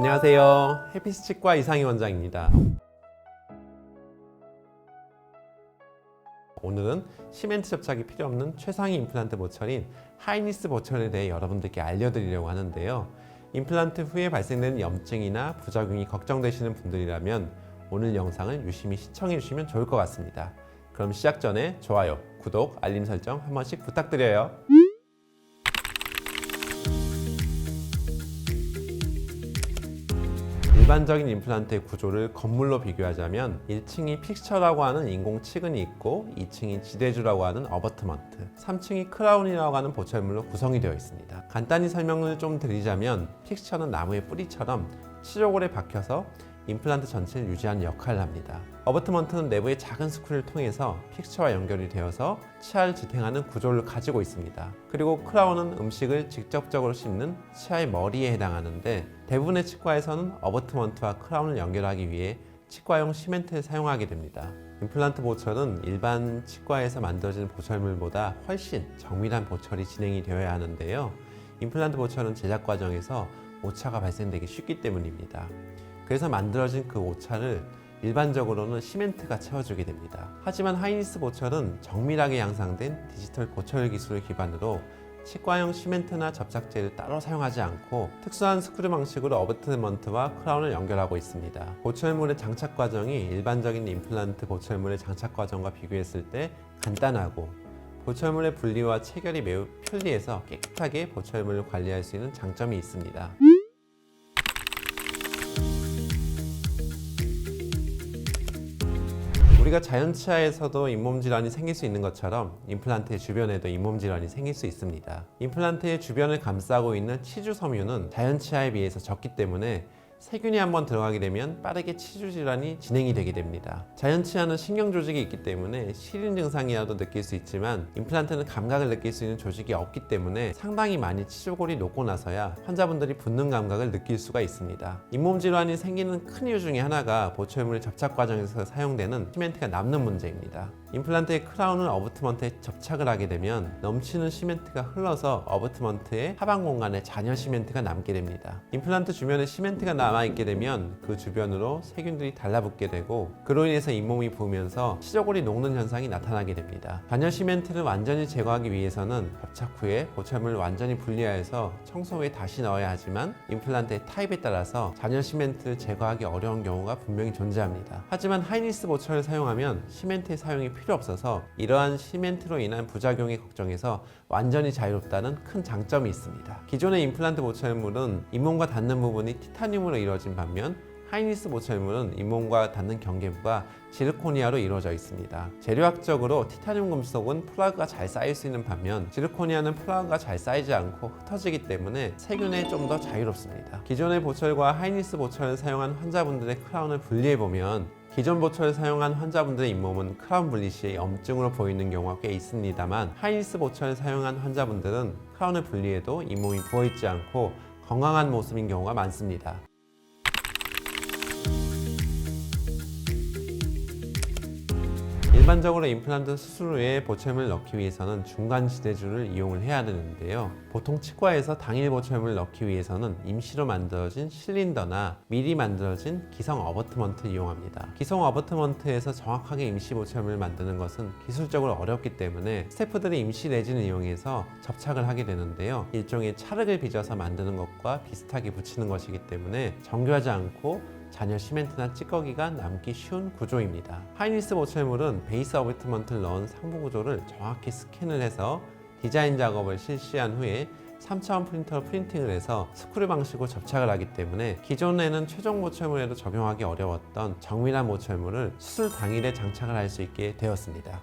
안녕하세요. 해피스 치과 이상희 원장입니다. 오늘은 시멘트 접착이 필요 없는 최상위 임플란트 보철인 하이니스 보철에 대해 여러분들께 알려드리려고 하는데요. 임플란트 후에 발생되는 염증이나 부작용이 걱정되시는 분들이라면 오늘 영상을 유심히 시청해 주시면 좋을 것 같습니다. 그럼 시작 전에 좋아요, 구독, 알림 설정 한 번씩 부탁드려요. 일반적인 임플란트의 구조를 건물로 비교하자면 1층이 픽스처라고 하는 인공 치근이 있고 2층이 지대주라고 하는 어버트먼트, 3층이 크라운이라고 하는 보철물로 구성이 되어 있습니다. 간단히 설명을 좀 드리자면 픽스처는 나무의 뿌리처럼 치조골에 박혀서 임플란트 전체를 유지하는 역할을 합니다. 어버트먼트는 내부의 작은 스크류를 통해서 픽스처와 연결이 되어서 치아를 지탱하는 구조를 가지고 있습니다. 그리고 크라운은 음식을 직접적으로 씹는 치아의 머리에 해당하는데 대부분의 치과에서는 어버트먼트와 크라운을 연결하기 위해 치과용 시멘트를 사용하게 됩니다. 임플란트 보철은 일반 치과에서 만들어지는 보철물보다 훨씬 정밀한 보철이 진행이 되어야 하는데요. 임플란트 보철은 제작 과정에서 오차가 발생되기 쉽기 때문입니다. 그래서 만들어진 그 오차를 일반적으로는 시멘트가 채워주게 됩니다. 하지만 하이니스 보철은 정밀하게 양상된 디지털 보철 기술을 기반으로 치과용 시멘트나 접착제를 따로 사용하지 않고 특수한 스크류 방식으로 어버트먼트와 크라운을 연결하고 있습니다. 보철물의 장착 과정이 일반적인 임플란트 보철물의 장착 과정과 비교했을 때 간단하고 보철물의 분리와 체결이 매우 편리해서 깨끗하게 보철물을 관리할 수 있는 장점이 있습니다. 우리가 자연 치아에서도 잇몸 질환이 생길 수 있는 것처럼 임플란트의 주변에도 잇몸 질환이 생길 수 있습니다. 임플란트의 주변을 감싸고 있는 치주 섬유는 자연 치아에 비해서 적기 때문에 세균이 한번 들어가게 되면 빠르게 치주 질환이 진행이 되게 됩니다. 자연 치아는 신경 조직이 있기 때문에 시린 증상이라도 느낄 수 있지만 임플란트는 감각을 느낄 수 있는 조직이 없기 때문에 상당히 많이 치주골이 녹고 나서야 환자분들이 붓는 감각을 느낄 수가 있습니다. 잇몸 질환이 생기는 큰 이유 중에 하나가 보철물 접착 과정에서 사용되는 시멘트가 남는 문제입니다. 임플란트의 크라운을 어버트먼트에 접착을 하게 되면 넘치는 시멘트가 흘러서 어버트먼트의 하방 공간에 잔여 시멘트가 남게 됩니다. 임플란트 주변에 시멘트가 남아있게 되면 그 주변으로 세균들이 달라붙게 되고 그로 인해서 잇몸이 부으면서 치조골이 녹는 현상이 나타나게 됩니다. 잔여 시멘트를 완전히 제거하기 위해서는 접착 후에 보철물을 완전히 분리하여서 청소 후에 다시 넣어야 하지만 임플란트의 타입에 따라서 잔여 시멘트를 제거하기 어려운 경우가 분명히 존재합니다. 하지만 하이니스 보철을 사용하면 시멘트의 사용이 필요 없어서 이러한 시멘트로 인한 부작용에 걱정해서 완전히 자유롭다는 큰 장점이 있습니다. 기존의 임플란트 보철물은 잇몸과 닿는 부분이 티타늄으로 이루어진 반면 하이니스 보철물은 잇몸과 닿는 경계부가 지르코니아로 이루어져 있습니다. 재료학적으로 티타늄 금속은 플라그가 잘 쌓일 수 있는 반면 지르코니아는 플라그가 잘 쌓이지 않고 흩어지기 때문에 세균에 좀 더 자유롭습니다. 기존의 보철과 하이니스 보철을 사용한 환자분들의 크라운을 분리해보면 기존 보철을 사용한 환자분들의 잇몸은 크라운 분리 시에 염증으로 보이는 경우가 꽤 있습니다만 하이니스 보철을 사용한 환자분들은 크라운을 분리해도 잇몸이 부어있지 않고 건강한 모습인 경우가 많습니다. 일반적으로 임플란트 수술 후에 보철물을 넣기 위해서는 중간 지대주를 이용을 해야 되는데요. 보통 치과에서 당일 보철물을 넣기 위해서는 임시로 만들어진 실린더나 미리 만들어진 기성 어버트먼트를 이용합니다. 기성 어버트먼트에서 정확하게 임시 보철물을 만드는 것은 기술적으로 어렵기 때문에 스태프들이 임시 레진을 이용해서 접착을 하게 되는데요. 일종의 찰흙을 빚어서 만드는 것과 비슷하게 붙이는 것이기 때문에 정교하지 않고 잔여 시멘트나 찌꺼기가 남기 쉬운 구조입니다. 하이니스 보철물은 베이스 어버트먼트를 넣은 상부 구조를 정확히 스캔을 해서 디자인 작업을 실시한 후에 3차원 프린터로 프린팅을 해서 스크류 방식으로 접착을 하기 때문에 기존에는 최종 보철물에도 적용하기 어려웠던 정밀한 보철물을 수술 당일에 장착을 할 수 있게 되었습니다.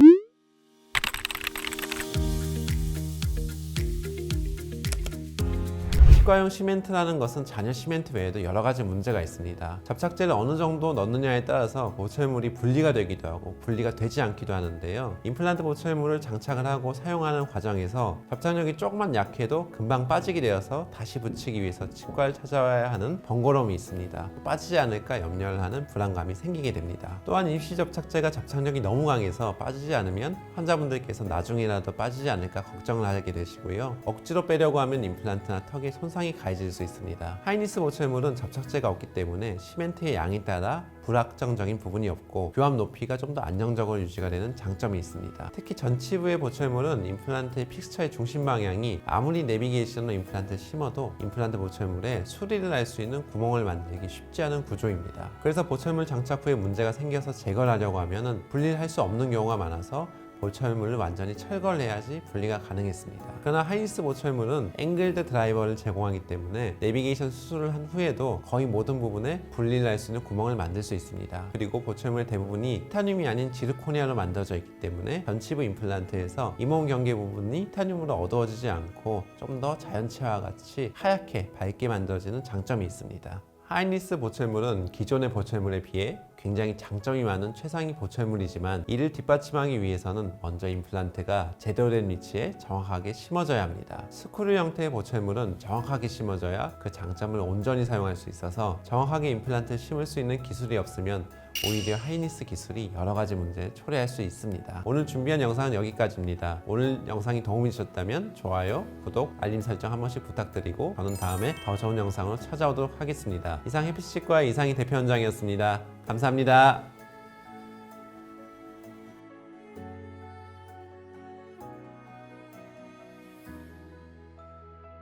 치과용 시멘트라는 것은 잔여 시멘트 외에도 여러 가지 문제가 있습니다. 접착제를 어느 정도 넣느냐에 따라서 보철물이 분리가 되기도 하고 분리가 되지 않기도 하는데요. 임플란트 보철물을 장착을 하고 사용하는 과정에서 접착력이 조금만 약해도 금방 빠지게 되어서 다시 붙이기 위해서 치과를 찾아와야 하는 번거로움이 있습니다. 빠지지 않을까 염려를 하는 불안감이 생기게 됩니다. 또한 임시 접착제가 접착력이 너무 강해서 빠지지 않으면 환자분들께서 나중에라도 빠지지 않을까 걱정을 하게 되시고요. 억지로 빼려고 하면 임플란트나 턱에 손상이 손상이 가해질 수 있습니다. 하이니스 보철물은 접착제가 없기 때문에 시멘트의 양에 따라 불확정적인 부분이 없고 교합 높이가 좀 더 안정적으로 유지가 되는 장점이 있습니다. 특히 전치부의 보철물은 임플란트의 픽스처의 중심 방향이 아무리 내비게이션으로 임플란트를 심어도 임플란트 보철물에 수리를 할 수 있는 구멍을 만들기 쉽지 않은 구조입니다. 그래서 보철물 장착 후에 문제가 생겨서 제거를 하려고 하면 분리를 할 수 없는 경우가 많아서 보철물을 완전히 철거를 해야지 분리가 가능했습니다. 그러나 하이니스 보철물은 앵글드 드라이버를 제공하기 때문에 내비게이션 수술을 한 후에도 거의 모든 부분에 분리를 할 수 있는 구멍을 만들 수 있습니다. 그리고 보철물 대부분이 티타늄이 아닌 지르코니아로 만들어져 있기 때문에 전치부 임플란트에서 잇몸 경계 부분이 티타늄으로 어두워지지 않고 좀 더 자연치와 같이 하얗게 밝게 만들어지는 장점이 있습니다. 하이니스 보철물은 기존의 보철물에 비해 굉장히 장점이 많은 최상위 보철물이지만 이를 뒷받침하기 위해서는 먼저 임플란트가 제대로 된 위치에 정확하게 심어져야 합니다. 스크류 형태의 보철물은 정확하게 심어져야 그 장점을 온전히 사용할 수 있어서 정확하게 임플란트를 심을 수 있는 기술이 없으면 오히려 하이니스 기술이 여러 가지 문제를 초래할 수 있습니다. 오늘 준비한 영상은 여기까지입니다. 오늘 영상이 도움이 되셨다면 좋아요, 구독, 알림 설정 한 번씩 부탁드리고 저는 다음에 더 좋은 영상으로 찾아오도록 하겠습니다. 이상 해피치과의 이상희 대표원장이었습니다. 감사합니다.